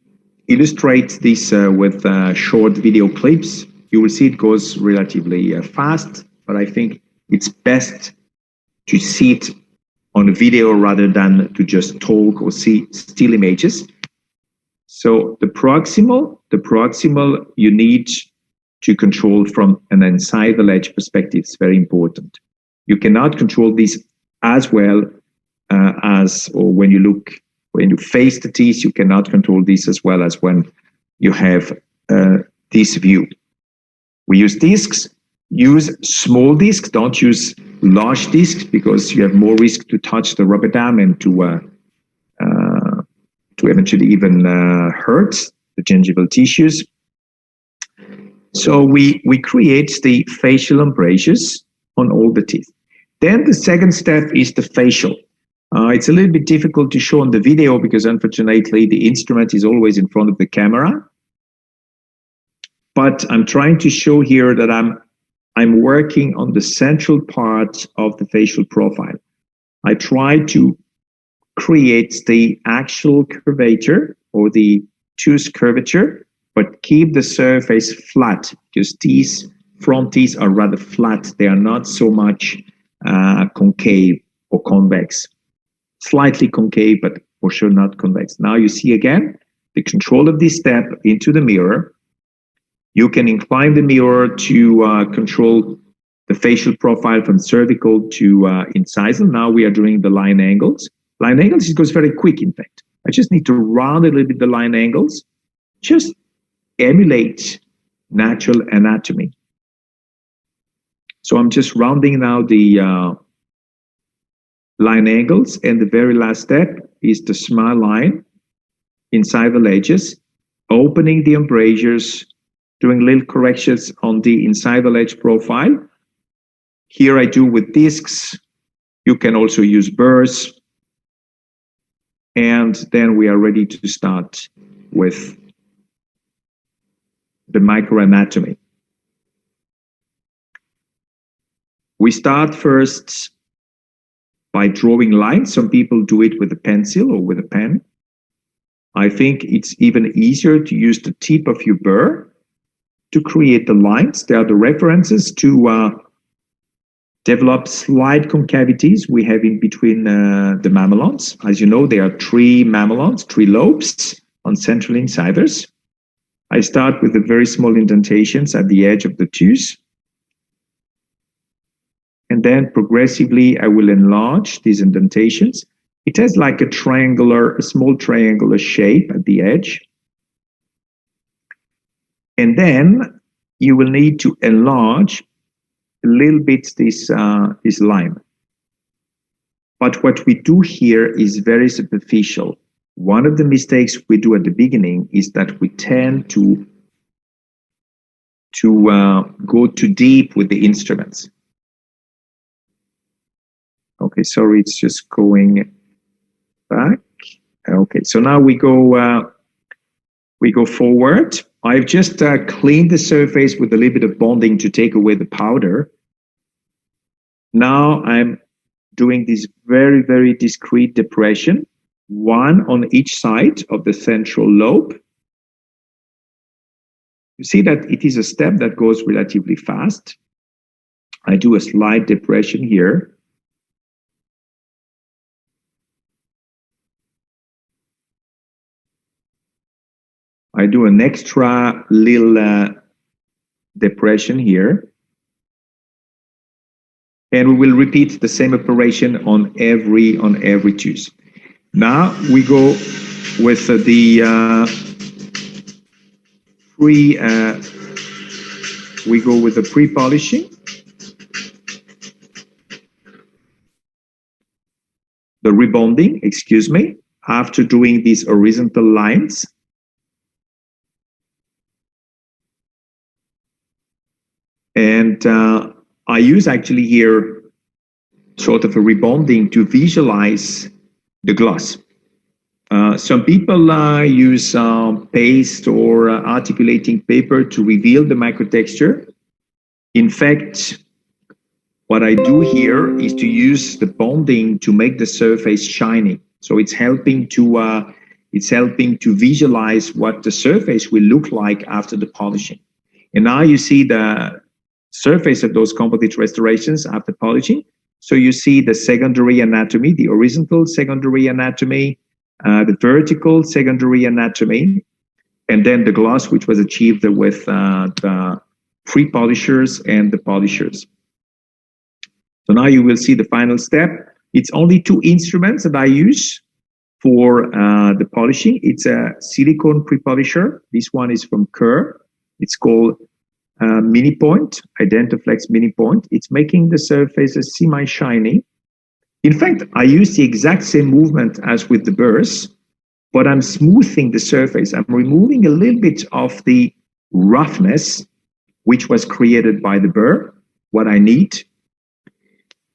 illustrate this with short video clips. You will see it goes relatively fast, but I think it's best to see it on a video rather than to just talk or see still images. So the proximal you need to control from an incisal edge perspective. It's very important. You cannot control this as well or when you face the teeth, you cannot control this as well as when you have this view. We use discs. Use small discs. Don't use large discs because you have more risk to touch the rubber dam and to eventually even hurt the gingival tissues. So we create the facial embrasures on all the teeth. Then the second step is the facial. It's a little bit difficult to show on the video because unfortunately the instrument is always in front of the camera. But I'm trying to show here that I'm working on the central part of the facial profile. I try to create the actual curvature or the tooth curvature, but keep the surface flat because these front teeth are rather flat. They are not so much concave or convex. Slightly concave, but for sure not convex. Now you see again the control of this step into the mirror. You can incline the mirror to control the facial profile from cervical to incisal. Now we are doing the line angles. Line angles, it goes very quick, in fact. I just need to round a little bit the line angles. Just emulate natural anatomy. So I'm just rounding now the line angles, and the very last step is the smile line, incisal edges. opening the embrasures, doing little corrections on the incisal edge profile. Here I do with discs. You can also use burrs. And then we are ready to start with the microanatomy. We start first by drawing lines. Some people do it with a pencil or with a pen. I think it's even easier to use the tip of your burr to create the lines. They are the references to develop slight concavities we have in between the mamelons. As you know, there are 3 mamelons, 3 lobes on central incisors. I start with the very small indentations at the edge of the tooth. And then progressively, I will enlarge these indentations. It has like a small triangular shape at the edge. And then you will need to enlarge a little bit this line. But what we do here is very superficial. One of the mistakes we do at the beginning is that we tend to go too deep with the instruments. Okay, sorry, it's just going back. Okay, so now we go forward. I've just cleaned the surface with a little bit of bonding to take away the powder. Now I'm doing this very, very discrete depression, one on each side of the central lobe. You see that it is a step that goes relatively fast. I do a slight depression here. I do an extra little depression here. And we will repeat the same operation on every tooth. Now we go with the pre-polishing. The rebonding, excuse me, after doing these horizontal lines. And I use actually here sort of a rebonding to visualize the gloss. Some people use paste or articulating paper to reveal the microtexture. In fact, what I do here is to use the bonding to make the surface shiny. So it's helping to visualize what the surface will look like after the polishing. And now you see the surface of those composite restorations after polishing. So you see the secondary anatomy, the horizontal secondary anatomy, the vertical secondary anatomy, and then the gloss, which was achieved with the pre-polishers and the polishers. So now you will see the final step. It's only 2 instruments that I use for the polishing. It's a silicone pre-polisher. This one is from Kerr. It's called Mini Point, Identoflex Mini Point. It's making the surface semi-shiny. In fact, I use the exact same movement as with the burrs, but I'm smoothing the surface. I'm removing a little bit of the roughness, which was created by the burr, what I need.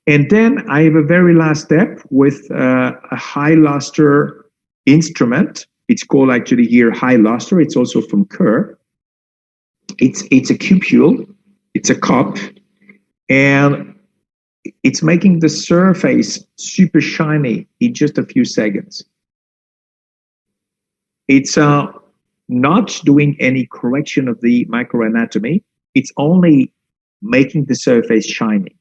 And then I have a very last step with a high luster instrument. It's called actually here high luster. It's also from Kerr. It's a cupule, it's a cup, and it's making the surface super shiny in just a few seconds. It's not doing any correction of the microanatomy. It's only making the surface shiny.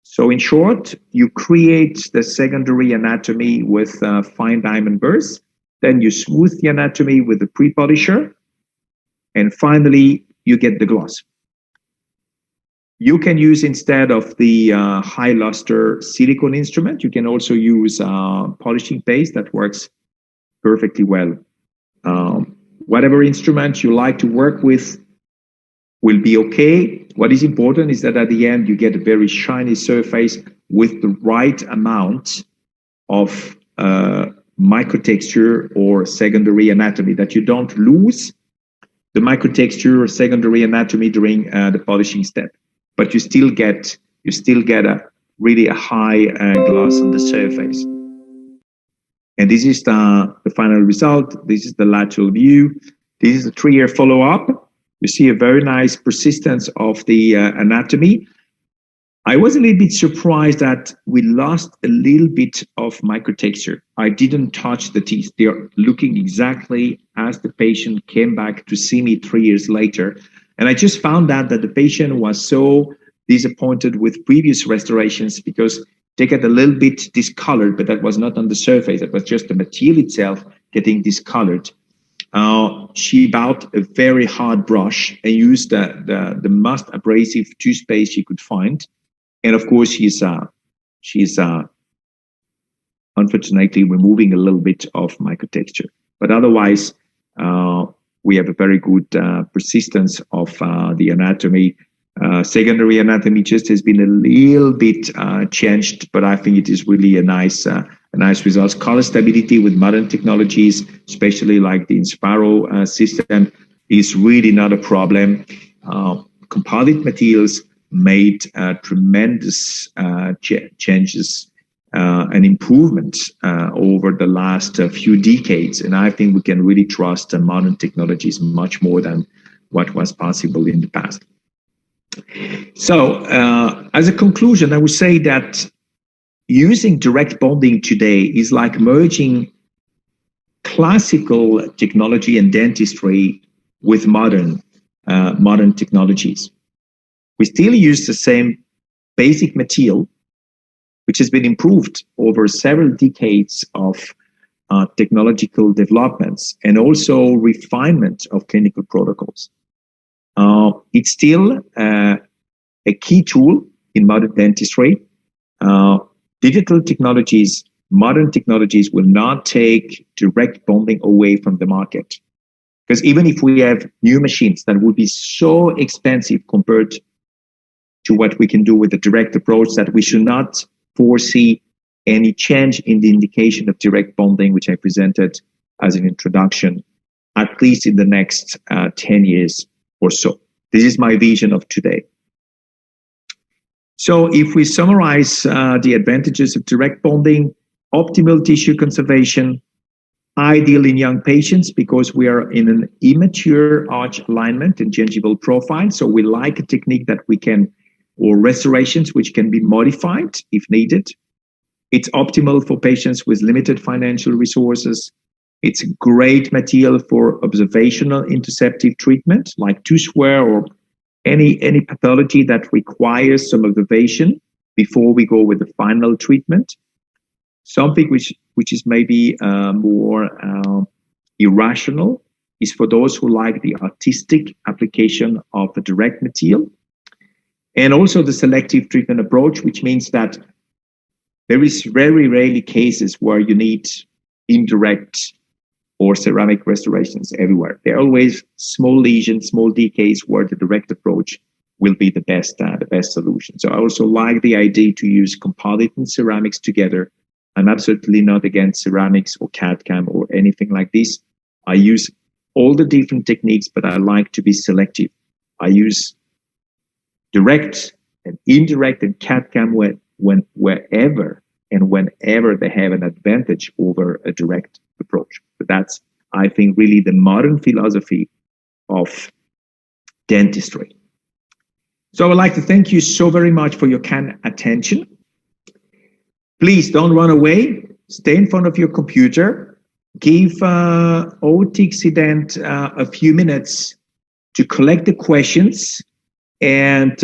So in short, you create the secondary anatomy with fine diamond burrs, then you smooth the anatomy with the pre-polisher, and finally, you get the gloss. You can use, instead of the high luster silicone instrument, you can also use polishing paste that works perfectly well. Whatever instrument you like to work with will be okay. What is important is that at the end, you get a very shiny surface with the right amount of microtexture or secondary anatomy, that you don't lose the microtexture or secondary anatomy during the polishing step, but you still get a high gloss on the surface. And this is the final result. This is the lateral view. This is a 3-year follow-up. You see a very nice persistence of the anatomy. I was a little bit surprised that we lost a little bit of microtexture. I didn't touch the teeth. They are looking exactly as the patient came back to see me 3 years later. And I just found out that the patient was so disappointed with previous restorations because they get a little bit discolored, but that was not on the surface. It was just the material itself getting discolored. She bought a very hard brush and used the most abrasive toothpaste she could find. And of course, she's unfortunately removing a little bit of microtexture. But otherwise, we have a very good persistence of the anatomy. Secondary anatomy just has been a little bit changed, but I think it is really a nice result. Color stability with modern technologies, especially like the Inspiro system, is really not a problem. Composite materials made tremendous changes and improvements over the last few decades, and I think we can really trust modern technologies much more than what was possible in the past. So, as a conclusion, I would say that using direct bonding today is like merging classical technology and dentistry with modern technologies. We still use the same basic material, which has been improved over several decades of technological developments and also refinement of clinical protocols. It's still a key tool in modern dentistry. Digital technologies, modern technologies will not take direct bonding away from the market. Because even if we have new machines that would be so expensive compared to what we can do with the direct approach, that we should not foresee any change in the indication of direct bonding, which I presented as an introduction, at least in the next 10 years or so. This is my vision of today. So if we summarize the advantages of direct bonding: optimal tissue conservation, ideal in young patients because we are in an immature arch alignment and gingival profile. So we like a technique that we can, or restorations which can be modified if needed. It's optimal for patients with limited financial resources. It's a great material for observational interceptive treatment, like tooth wear or any pathology that requires some observation before we go with the final treatment. Something which is maybe more irrational is for those who like the artistic application of a direct material. And also the selective treatment approach, which means that there is very rarely cases where you need indirect or ceramic restorations everywhere. There are always small lesions, small decays where the direct approach will be the best solution. So I also like the idea to use composite and ceramics together. I'm absolutely not against ceramics or CAD/CAM or anything like this. I use all the different techniques, but I like to be selective. I use direct and indirect and CAD/CAM wherever and whenever they have an advantage over a direct approach. But that's, I think, really the modern philosophy of dentistry. So I would like to thank you so very much for your kind attention. Please don't run away. Stay in front of your computer. Give Otixident a few minutes to collect the questions. And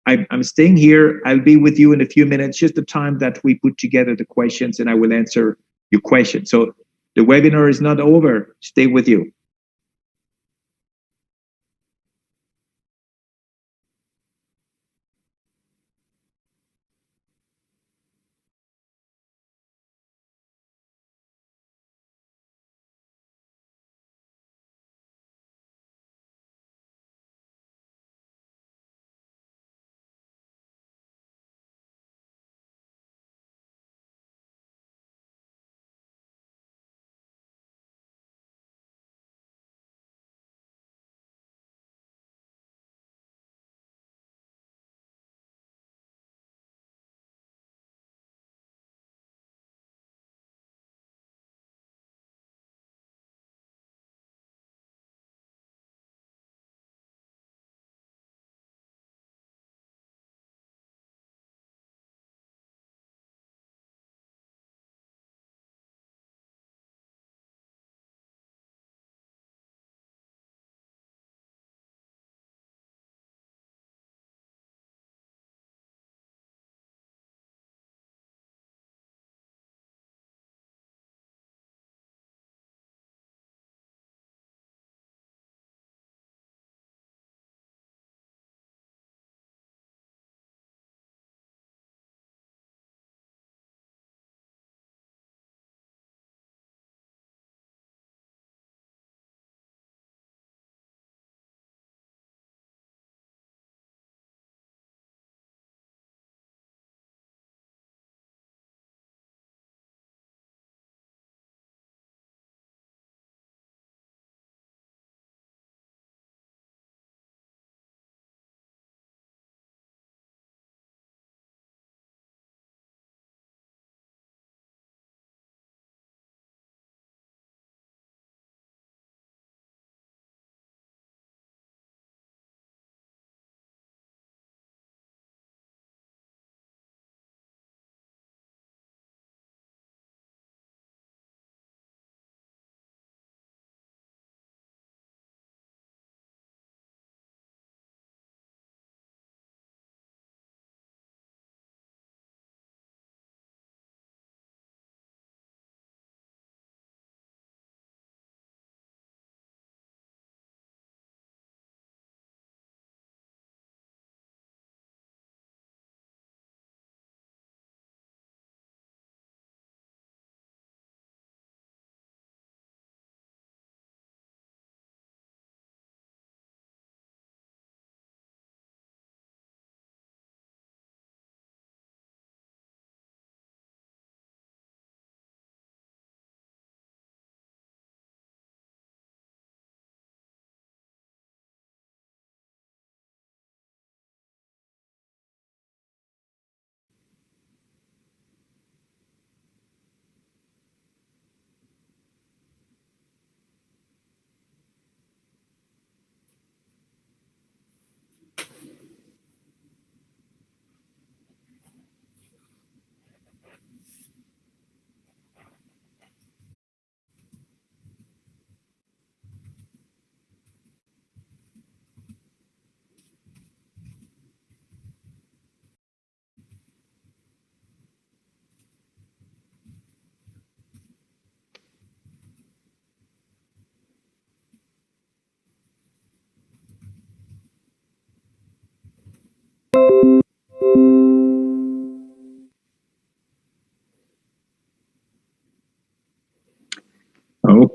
I'm staying here. I'll be with you in a few minutes, just the time that we put together the questions, and I will answer your questions. So the webinar is not over. Stay with you.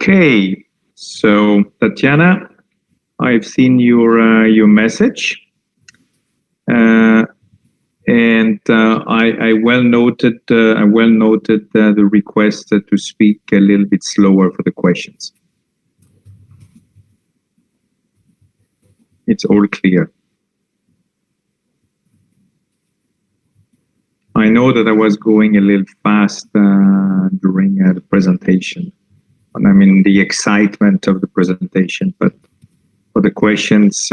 Okay, so Tatiana, I've seen your message, and I well noted the request to speak a little bit slower for the questions. It's all clear. I know that I was going a little fast during the presentation. And I mean, the excitement of the presentation, but for the questions,